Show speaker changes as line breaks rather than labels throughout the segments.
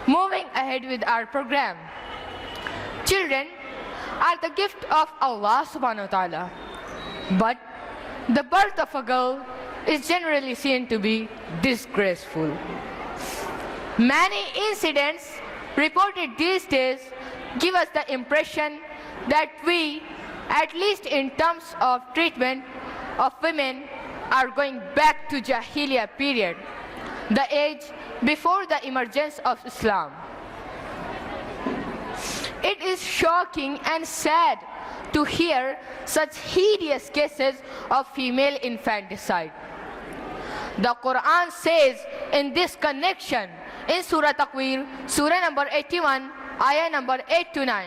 moving ahead with our program. Children are the gift of Allah subhanahu wa ta'ala, but the birth of a girl is generally seen to be disgraceful. Many incidents reported these days give us the impression that we, at least in terms of treatment of women, are going back to Jahiliyyah period, the age before the emergence of Islam. It is shocking and sad to hear such hideous cases of female infanticide. The Quran says in this connection in Surah Takwir, Surah number 81, ayah number 8 to 9.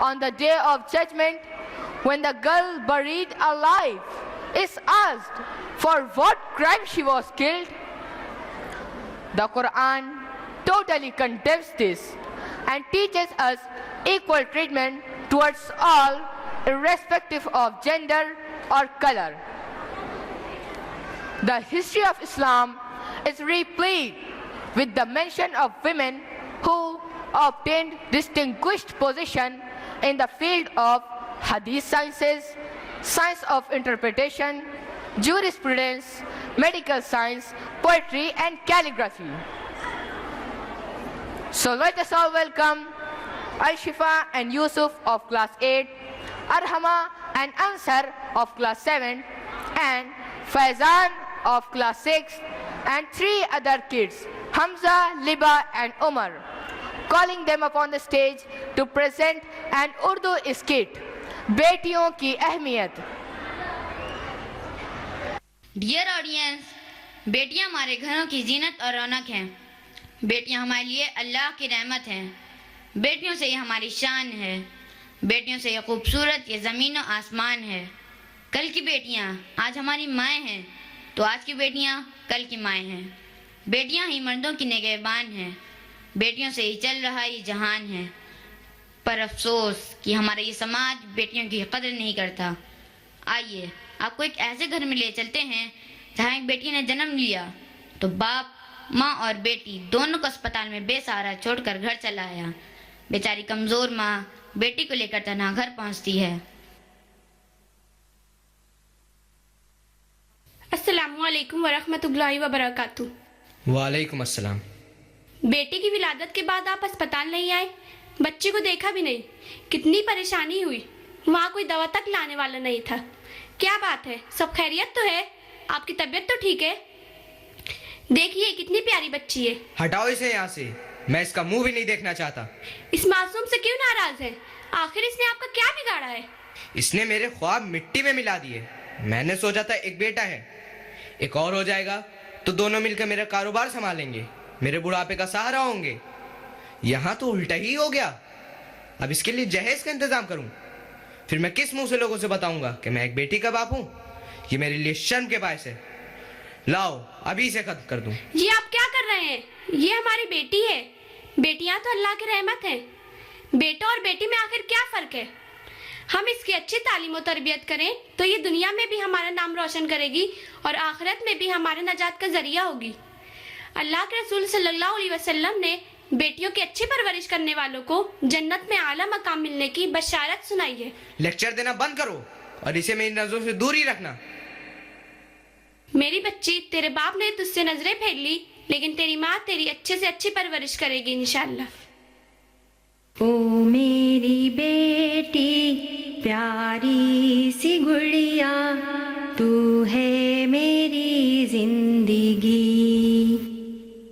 On the day of judgment, when the girl buried alive is asked for what crime she was killed, the Quran totally condemns this and teaches us equal treatment towards all, irrespective of gender or color. The history of Islam is replete with the mention of women who obtained distinguished position in the field of hadith sciences, science of interpretation, jurisprudence, medical science, poetry and calligraphy. So let us all welcome Al-Shifa and Yusuf of class 8, Arhama and Ansar of class 7, and Faizan of class 6, and 3 other kids, Hamza, Liba and Umar, calling them upon the stage to present an Urdu skit, बेटियों की अहमियत.
Dear audience, बेटियां हमारे घरों की जीनत और रौनक हैं. बेटियां हमारे लिए अल्लाह की रहमत हैं. बेटियों से ये हमारी शान है. बेटियों से ये खूबसूरत ये ज़मीन और आसमान है. कल की बेटियां आज हमारी माएँ हैं, तो आज की बेटियां कल की माएँ हैं. बेटियां ही मर्दों की निगहबान हैं. बेटियों से ही चल रहा ये जहान है. पर अफसोस कि हमारा ये समाज बेटियों की कदर नहीं करता. आइए आपको एक ऐसे घर में ले चलते हैं जहाँ एक बेटी ने जन्म लिया तो बाप, माँ और बेटी दोनों को अस्पताल में बेसहारा छोड़कर घर चला आया. बेचारी कमजोर माँ बेटी को लेकर तन्हा घर पहुँचती है.
अस्सलामुअलैकुम वरहमतुल्लाहि वबरकातुहू.
वालेकुम अस्सलाम.
बेटी की विलादत के बाद आप अस्पताल नहीं आए, बच्चे को देखा भी नहीं. कितनी परेशानी हुई. वहाँ कोई दवा तक लाने वाला नहीं था. क्या बात है, सब खैरियत तो है? आपकी तबीयत तो ठीक है? देखिए कितनी प्यारी बच्ची है.
हटाओ इसे यहाँ से. मैं इसका मुंह भी नहीं देखना चाहता.
इस मासूम से क्यों नाराज है? आखिर इसने आपका क्या बिगाड़ा है?
इसने मेरे ख्वाब मिट्टी में मिला दिए. मैंने सोचा था एक बेटा है, एक और हो जाएगा तो दोनों मिलकर मेरा कारोबार संभालेंगे, मेरे बुढ़ापे का सहारा होंगे. यहाँ तो उल्टा ही हो गया. अब इसके लिए जहेज का इंतजाम करूं, फिर मैं किस मुंह से लोगों से बताऊंगा कि मैं एक बेटी का बाप हूं. ये मेरे लिए शर्म के बायस है. लाओ अभी इसे खत्म कर दूं.
ये आप क्या कर रहे हैं? ये हमारी बेटी है. बेटियां तो अल्लाह की रहमत है. बेटा और बेटी में आखिर क्या फर्क है? हम इसकी अच्छी तालीम और तरबियत करें तो ये दुनिया में भी हमारा नाम रोशन करेगी और आखिरत में भी हमारे नजात का जरिया होगी. अल्लाह के रसूल सल्लल्लाहु अलैहि वसल्लम ने बेटियों की अच्छी परवरिश करने वालों को जन्नत में आला मकाम मिलने की बशारत सुनाई है.
लेक्चर देना बंद करो और इसे मेरी नजरों से दूर ही रखना.
मेरी बच्ची, तेरे बाप ने तुझसे नजरें फेर ली, लेकिन तेरी माँ तेरी अच्छे से अच्छी परवरिश करेगी इंशाअल्लाह.
ओ मेरी बेटी प्यारी सी गुड़िया, तू है मेरी जिंदगी.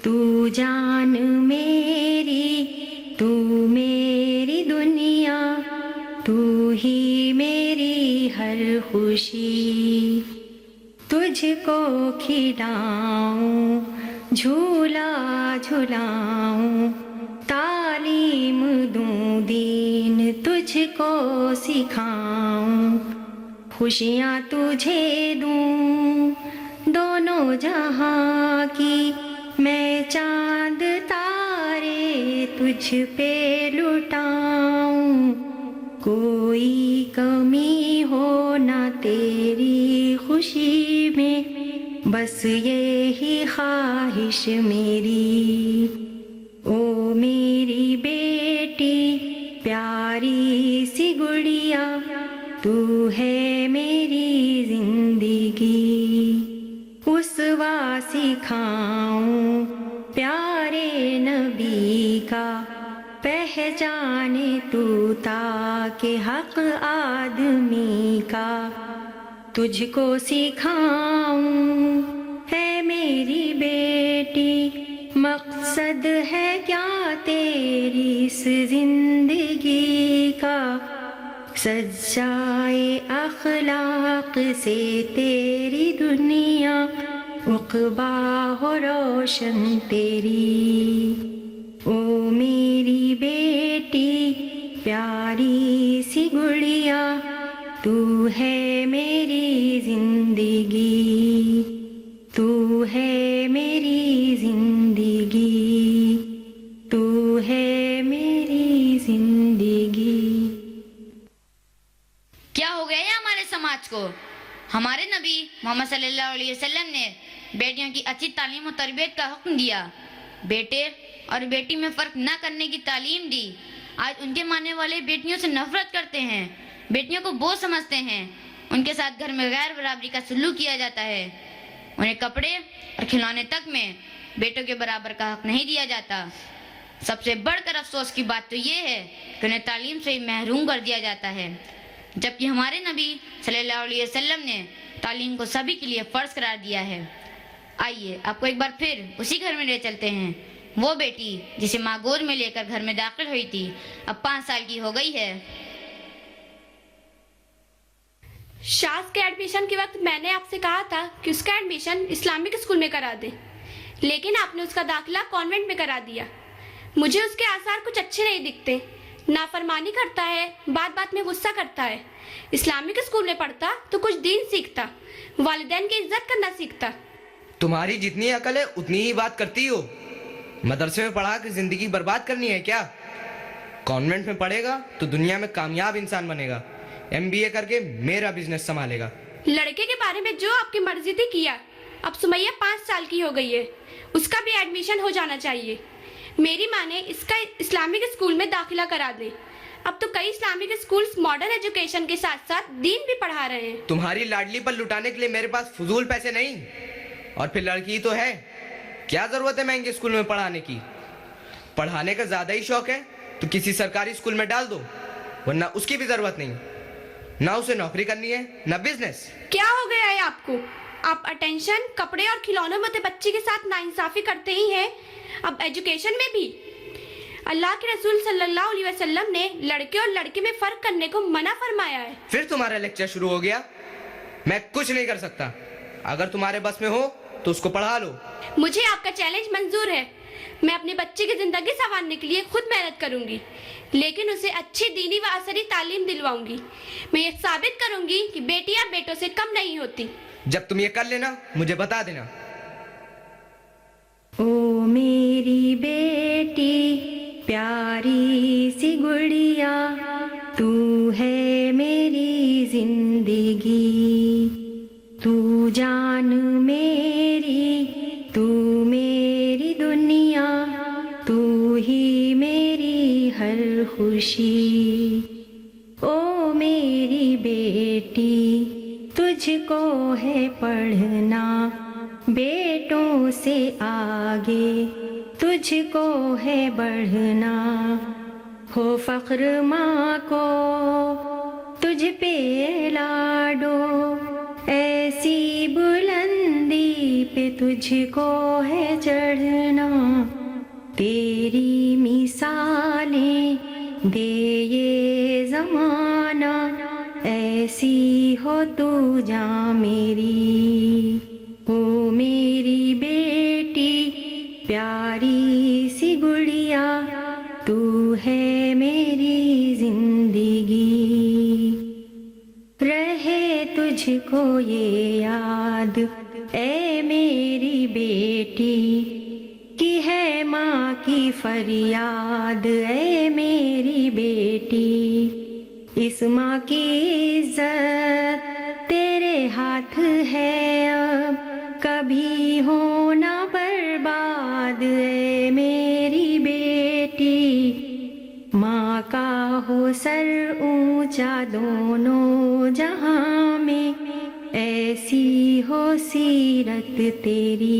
तू जान मेरी, तू मेरी दुनिया, तू ही मेरी हर खुशी. तुझको खिलाऊं, झूला झुलाऊं, तालीम दूं, दीन तुझको सिखाऊं. खुशियाँ तुझे दूं, दोनों जहां की. मैं चांद तारे तुझ पे लुटाऊं. कोई कमी हो ना तेरी खुशी में, बस ये ही ख्वाहिश मेरी। ओ मेरी बेटी प्यारी सी गुड़िया, तू है मेरी जिंदगी। उसवा सिखाऊं प्यारे नबी का, पहचाने तू ताके हक आदमी का। तुझको सिखाऊं है मेरी बेटी, मकसद है क्या तेरी इस जिंदगी का। सच्चाए अखलाक से तेरी दुनिया, उक़बा हो रोशन तेरी। ओ मेरी बेटी प्यारी सी गुड़िया, तू है मेरी जिंदगी। तू है मेरी जिंदगी। तू है मेरी जिंदगी।
क्या हो गया है हमारे समाज को? हमारे नबी मोहम्मद सल्लल्लाहु अलैहि वसल्लम ने बेटियों की अच्छी तालीम और तरबियत का हुक्म दिया। बेटे और बेटी में फ़र्क न करने की तालीम दी। आज उनके मानने वाले बेटियों से नफरत करते हैं, बेटियों को बोझ समझते हैं। उनके साथ घर में गैर बराबरी का सलूक किया जाता है। उन्हें कपड़े और खिलौने तक में बेटों के बराबर का हक नहीं दिया जाता। सबसे बढ़कर अफसोस की बात तो ये है कि उन्हें तालीम से महरूम कर दिया जाता है, जबकि हमारे नबी सल्लल्लाहु अलैहि वसल्लम ने तालीम को सभी के लिए फ़र्ज करार दिया है। आइए आपको एक बार फिर उसी घर में ले चलते हैं। वो बेटी जिसे माँ गोद में लेकर घर में दाखिल हुई थी, अब 5 साल की हो गई है।
शाज के एडमिशन के वक्त मैंने आपसे कहा था कि उसका एडमिशन इस्लामिक स्कूल में करा दे, लेकिन आपने उसका दाखिला कॉन्वेंट में करा दिया। मुझे उसके आसार कुछ अच्छे नहीं दिखते। नाफरमानी करता है, बात बात में गुस्सा करता है। इस्लामिक स्कूल में पढ़ता तो कुछ दीन सीखता, वालिदैन की इज्जत करना सीखता।
तुम्हारी जितनी अकल है उतनी ही बात करती हो। मदरसे में पढ़ा के जिंदगी बर्बाद करनी है क्या? कॉन्वेंट में पढ़ेगा तो दुनिया में कामयाब इंसान बनेगा, MBA करके मेरा बिजनेस संभालेगा।
लड़के के बारे में जो आपकी मर्जी थी किया। अब सुमैया 5 साल की हो गई है, उसका भी एडमिशन हो जाना चाहिए। मेरी माँ ने इसका इस्लामिक स्कूल में दाखिला करा दे। अब तो कई इस्लामिक स्कूल्स मॉडर्न एजुकेशन के साथ साथ दीन भी पढ़ा रहे हैं।
तुम्हारी लाडली पर लुटाने के लिए मेरे पास फजूल पैसे नहीं, और फिर लड़की तो है, क्या जरूरत है महंगे स्कूल में पढ़ाने की? पढ़ाने का ज्यादा ही शौक है तो किसी सरकारी स्कूल में डाल दो, वरना उसकी भी जरूरत नहीं। ना उसे नौकरी करनी है ना बिजनेस।
क्या हो गया है आपको? आप अटेंशन, कपड़े और खिलौनों में तो बच्ची के साथ नाइंसाफी करते ही हैं, अब एजुकेशन में भी। अल्लाह के रसूल सल्लल्लाहु अलैहि वसल्लम ने लड़के और लड़की में फर्क करने को मना फरमाया है।
फिर तुम्हारा लेक्चर शुरू हो गया। मैं कुछ नहीं कर सकता। अगर तुम्हारे बस में हो तो उसको पढ़ा लो।
मुझे आपका चैलेंज मंजूर है। मैं अपने बच्चे की जिंदगी संवारने के लिए खुद मेहनत करूंगी, लेकिन उसे अच्छी दीनी व असरी तालीम दिलवाऊंगी। मैं ये साबित करूंगी कि बेटियां बेटों से कम नहीं होती।
जब तुम ये कर लेना मुझे बता देना।
ओ मेरी बेटी प्यारी सी गुड़िया, तू है मेरी जिंदगी। तू जान मेरी, तू मेरी दुनिया, तू ही मेरी हर खुशी। ओ मेरी बेटी तुझको है पढ़ना, बेटों से आगे तुझको है बढ़ना। हो फख्र माँ को तुझ पे लाडो, ऐसी बुलंदी पे तुझको है चढ़ना। तेरी मिसालें दे ये जमाना, ऐसी हो तू जा मेरी। ओ मेरी बेटी प्यारी सी गुड़िया, तू है मेरी जिंदगी। रहे तुझको ये याद ए मेरी बेटी, कि है माँ की फरियाद ए मेरी बेटी। इस माँ की इज्जत तेरे हाथ है अब, कब मचा दोनों जहां में, ऐसी हो सीरत तेरी।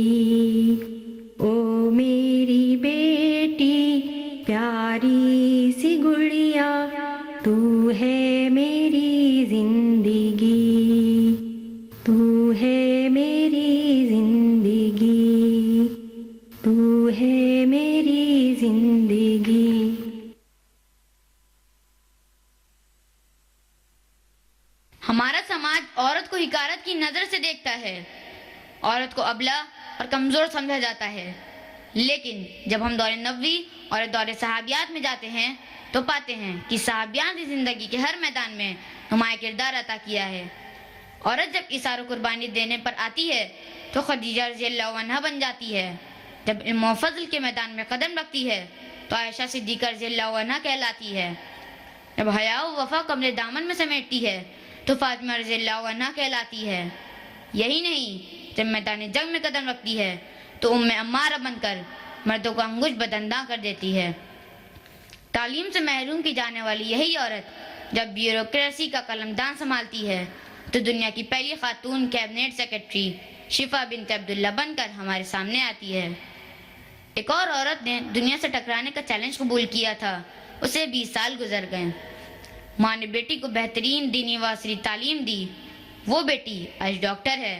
ओ मेरी बेटी प्यारी सी गुड़िया, तू है मेरी जिंदगी, तू है मेरी जिंदगी, तू है मेरी जिंदगी।
हमारा समाज औरत को हिकारत की नजर से देखता है। औरत को अबला और कमजोर समझा जाता है। लेकिन जब हम दौरे नबवी और दौरे सहाबियात में जाते हैं तो पाते हैं कि सहाबियात ने जिंदगी के हर मैदान में नुमाया किरदार अता किया है। औरत जब इसार कुर्बानी देने पर आती है तो खदीजा रज़ियल्लाहु अन्हा बन जाती है। जब इल्म व फज़ल के मैदान में कदम रखती है तो आयशा सिद्दीक़ा रज़ियल्लाहु अन्हा कहलाती है। जब हया व वफा कमरे दामन में समेटती है तो फातिमा रज़ियल्लाहु अन्हा कहलाती है। यही नहीं, जब मैदान जंग में कदम रखती है तो उम्मे अम्मारा बनकर मर्दों का अंगुश बदंदा कर देती है। तालीम से महरूम की जाने वाली यही औरत जब ब्यूरोक्रेसी का कलमदान संभालती है तो दुनिया की पहली खातून कैबिनेट सेक्रेटरी शिफा बिन्त अब्दुल्ला बनकर हमारे सामने आती है। एक और औरत ने दुनिया से टकराने का चैलेंज कबूल किया था, उसे 20 साल गुजर गए। माँ ने बेटी को बेहतरीन दीनी व असरी तालीम दी। वो बेटी आज डॉक्टर है।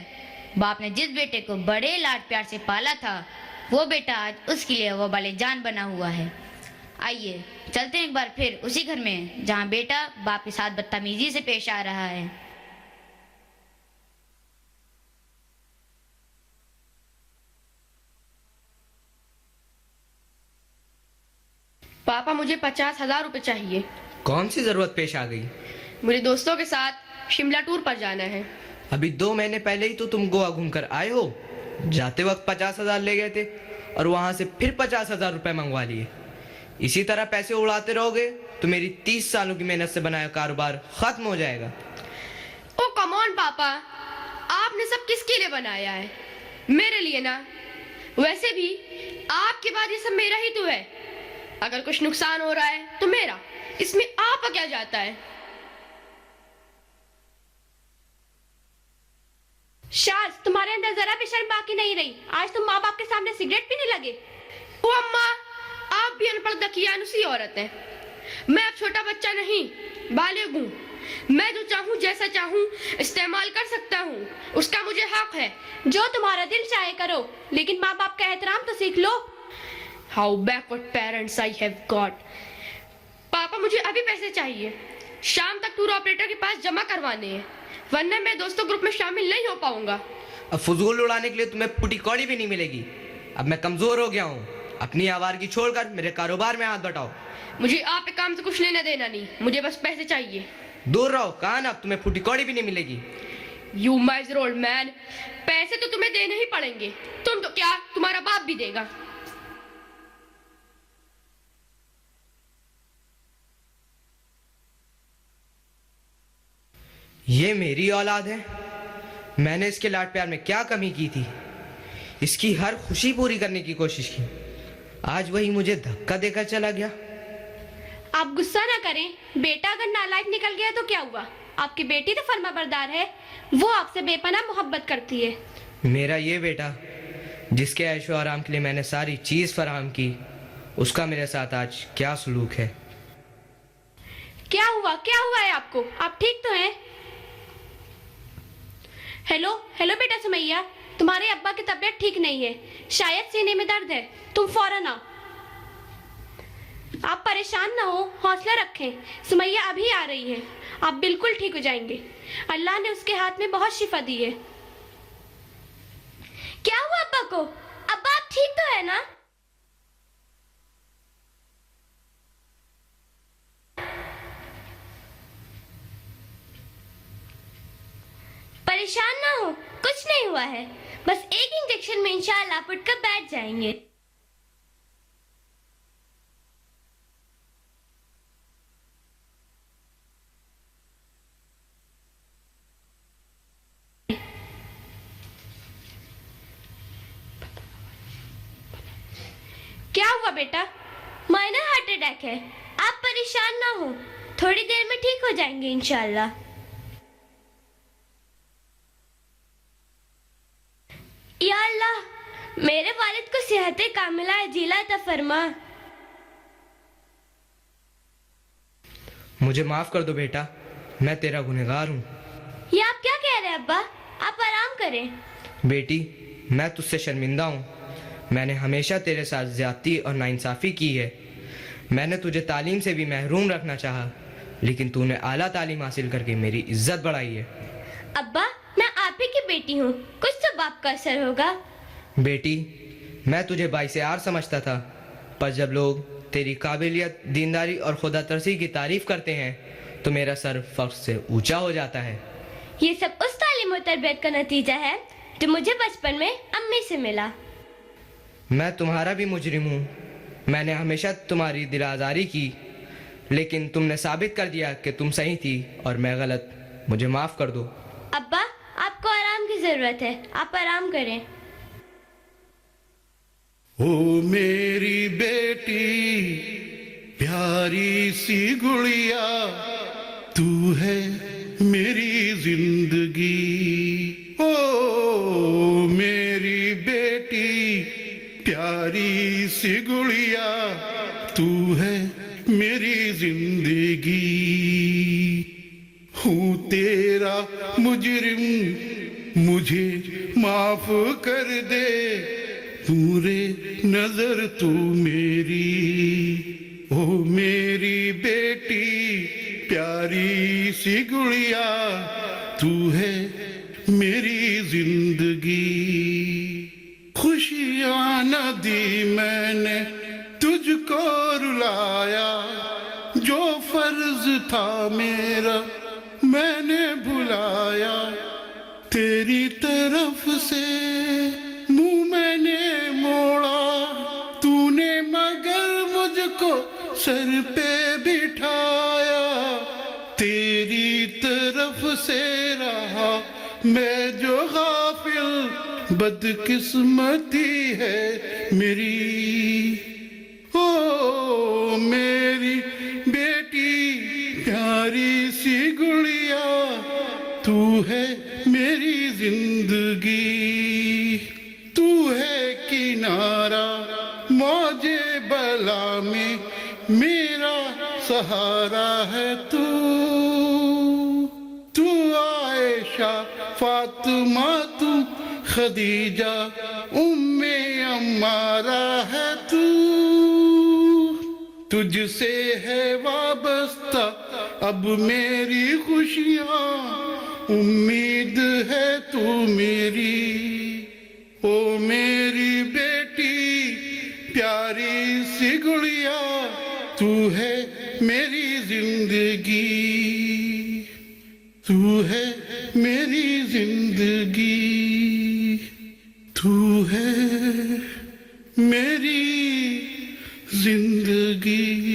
बाप ने जिस बेटे को बड़े लाड प्यार से पाला था वो बेटा आज उसके लिए वो वाले जान बना हुआ है। आइए चलते हैं एक बार फिर उसी घर में जहाँ बेटा बाप के साथ बदतमीजी से पेश आ रहा है।
पापा मुझे 50,000 रुपए चाहिए।
कौन सी जरूरत पेश आ गई?
मुझे दोस्तों के साथ शिमला टूर पर जाना है।
अभी 2 महीने पहले ही तो तुम गोवा घूमकर आए हो। जाते वक्त 50,000 ले गए थे और वहां से फिर 50,000 रुपए मंगवा लिए। इसी तरह पैसे उड़ाते रहोगे तो मेरी 30 सालों की मेहनत से बनाया कारोबार खत्म हो जाएगा।
ओ कम ऑन पापा, आपने सब किसके लिए बनाया है? मेरे लिए ना। वैसे भी आपके बाद ये सब मेरा ही तो है। अगर कुछ नुकसान हो रहा है तो मेरा, इसमें आपका क्या जाता है? शाज, तुम्हारे अंदर जरा भी शर्म बाकी नहीं रही। आज तुम माँ बाप के सामने सिगरेट पीने लगे। ओ अम्मा, आप भी अनपढ़ दकियानुसी औरत हैं। मैं अब छोटा बच्चा नहीं, बालिग हूँ। मैं जो चाहूँ जैसा चाहूँ इस्तेमाल कर सकता हूँ, उसका मुझे हक है। जो तुम्हारा दिल चाहे करो, लेकिन माँ बाप का एहतराम तो सीख लो। How backward parents I have got. पापा मुझे अभी पैसे चाहिए। शाम तक टूर ऑपरेटर के पास जमा करवाने हैं, वरना मैं दोस्तों ग्रुप में शामिल नहीं हो पाऊंगा।
अब फजूल उड़ाने के लिए तुम्हें पुटी कौड़ी भी नहीं मिलेगी। अब मैं कमजोर हो गया हूँ। अपनी आवारगी छोड़कर मेरे कारोबार में हाथ बटाओ।
मुझे आप एक काम से कुछ लेना देना नहीं, मुझे बस पैसे चाहिए।
दूर रहो, कहा ना, तुम्हें पुटी कौड़ी भी नहीं मिलेगी।
You miserable old man, पैसे तो तुम्हें देने ही पड़ेंगे। तुम तो क्या, तुम्हारा बाप भी देगा।
ये मेरी औलाद है। मैंने इसके लाड प्यार में क्या कमी की थी? इसकी हर खुशी पूरी करने की कोशिश की। आज वही मुझे धक्का देकर चला गया।
आप गुस्सा ना करें। बेटा अगर नालायक निकल गया तो क्या हुआ? आपकी बेटी तो फर्माबरदार है, वो आपसे बेपनाह मोहब्बत करती है।
मेरा ये बेटा जिसके ऐशो आराम के लिए मैंने सारी चीज फराहम की, उसका मेरे साथ आज क्या सलूक है?
क्या हुआ है आपको? आप ठीक तो हैं? हेलो बेटा सुमैया, तुम्हारे अब्बा की तबीयत ठीक नहीं है, शायद सीने में दर्द है। तुम फौरन आओ। आप परेशान ना हो, हौसला रखें। सुमैया अभी आ रही है, आप बिल्कुल ठीक हो जाएंगे। अल्लाह ने उसके हाथ में बहुत शिफा दी है। क्या हुआ अब्बा को? अब्बा आप ठीक तो है ना? परेशान ना हो, कुछ नहीं हुआ है। बस एक इंजेक्शन में इंशाअल्लाह आप उठकर बैठ जाएंगे। क्या हुआ बेटा? माइनर हार्ट अटैक है, आप परेशान ना हो। थोड़ी देर में ठीक हो जाएंगे इंशाल्लाह। या अल्लाह, मेरे वालिद को सेहत कामिला अजीला अता फरमा।
मुझे माफ कर दो बेटा, मैं तेरा गुनहगार हूँ।
ये आप क्या कह रहे हैं अब्बा? आप आराम करें।
बेटी, मैं तुझसे शर्मिंदा हूँ। मैंने हमेशा तेरे साथ ज्यादती और नाइंसाफी की है। मैंने तुझे तालीम से भी महरूम रखना चाहा, लेकिन तूने आला तालीम हासिल करके मेरी इज्जत बढ़ाई है।
अब्बा, मैं आप ही की बेटी हूँ, कुछ तो बाप का असर होगा।
बेटी, मैं तुझे बाइसे-आर समझता था, पर जब लोग तेरी काबिलियत, दीनदारी और खुदा तरसी की तारीफ करते हैं तो मेरा सर फख्र से ऊंचा हो जाता है।
ये सब उस तालीम और तरबियत का नतीजा है जो मुझे बचपन में अम्मी से मिला।
मैं तुम्हारा भी मुजरिम हूँ। मैंने हमेशा तुम्हारी दिल आज़ारी की, लेकिन तुमने साबित कर दिया कि तुम सही थी और मैं गलत। मुझे माफ कर दो।
अब्बा, आपको आराम की जरूरत है, आप आराम करें।
ओ मेरी बेटी, प्यारी सी गुड़िया, तू है मेरी जिंदगी। ओ मेरी बेटी, प्यारी सी गुड़िया, तू है मेरी जिंदगी। हूँ तेरा मुजरिम, मुझे माफ कर दे, नूरे नजर तू मेरी। ओ मेरी बेटी, प्यारी सी गुड़िया, तू है मेरी जिंदगी। खुशियाँ न दी मैंने, तुझको रुलाया, जो फर्ज था मेरा मैंने भुलाया। तेरी तरफ से मुंह मैंने मोड़ा, तूने मगर मुझको सर पे बिठाया। तेरी तरफ से रहा मैं जो गाफिल, बदकिस्मती है मेरी। ओ मेरी बेटी, प्यारी सी गुड़िया, तू है मेरी जिंदगी। तू है किनारा मौजे बला में, मेरा सहारा है तू। तू आयशा, फातिमा, तू खदीजा, उम्मे अम्मारा है तू। तुझसे है वाबस्ता अब मेरी खुशियाँ, उम्मीद है तू मेरी। ओ मेरी बेटी, प्यारी सी गुड़िया, तू है मेरी जिंदगी। तू है मेरी जिंदगी, तू है मेरी जिंदगी।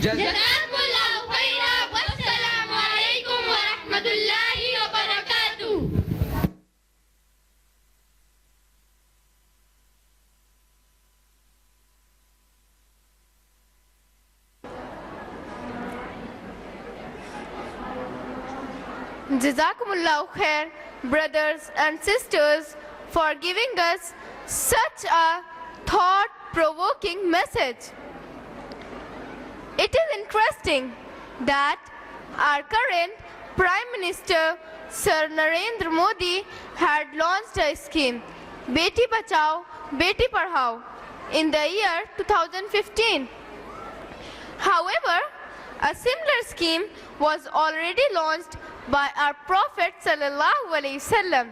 जज़ाकुमुल्लाहु खैरा, वस्सलामु अलैकुम व रहमतुल्लाहि व बरकातुहू।
Jazakumullahu khair, brothers and sisters, for giving us such a thought-provoking message. It is interesting that our current Prime Minister Sir Narendra Modi had launched a scheme, Beti Bachao, Beti Padhao, in the year 2015. However, a similar scheme was already launched by our Prophet Sallallahu Alaihi Wasallam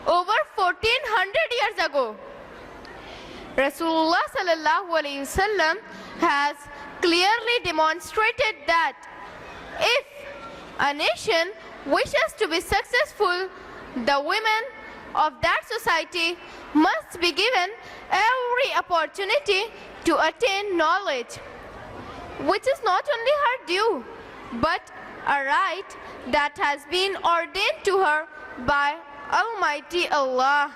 over 1400 years ago. Rasulullah Sallallahu Alaihi Wasallam has clearly demonstrated that if a nation wishes to be successful, the women of that society must be given every opportunity to attain knowledge, which is not only her due, but a right that has been ordained to her by Almighty Allah.